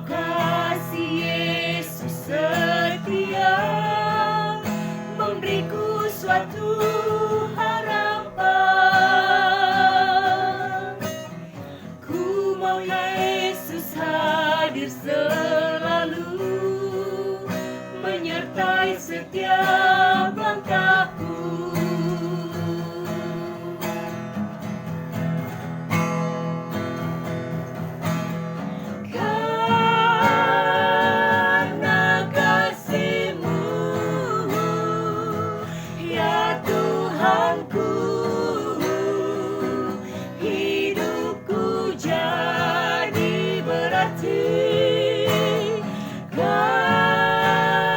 kasih Yesus setia, memberiku suatu harapan. Ku mau Yesus hadir selalu, menyertai setiap langkahku. Karena kasih-Mu, ya Tuhanku, hidupku jadi berarti. Karena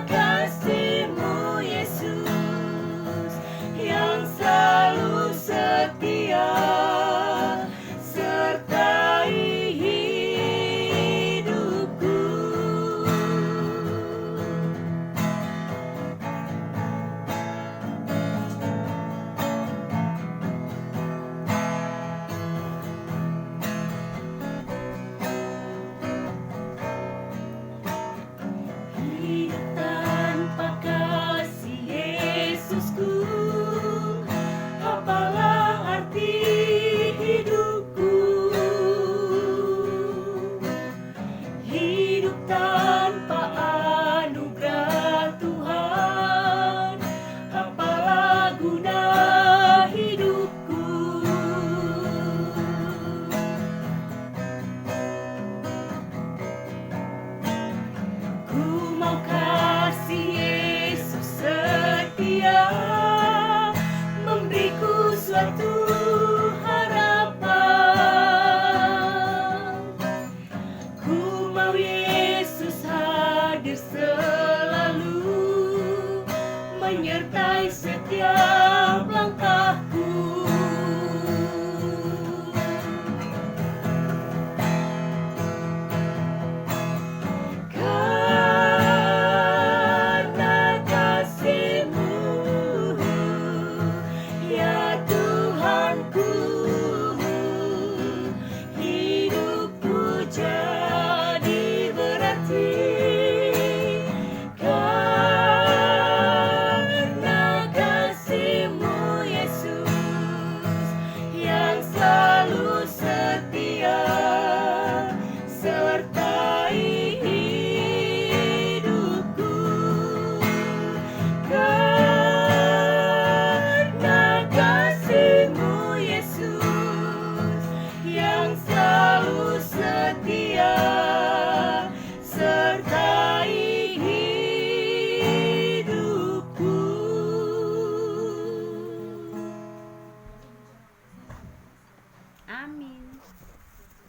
kasih-Mu Yesus yang selalu setia, sertai hidupku. Hidup tanpa kasih Yesusku, apalah arti hidupku? Hidup tanpa anugerah Tuhan, apalah guna hidupku? Ku mau kasih Yesus setia, memberiku suatu harapan. Ku mau Yesus hadir selalu, menyertai setiap langkahku. Karena kasih-Mu, ya Tuhanku, hidupku jadi berarti. Karena kasih-Mu Yesus yang selalu setia, sertai hidupku. Karena kasih-Mu Yesus yang selalu setia, sertai hidupku. Amin.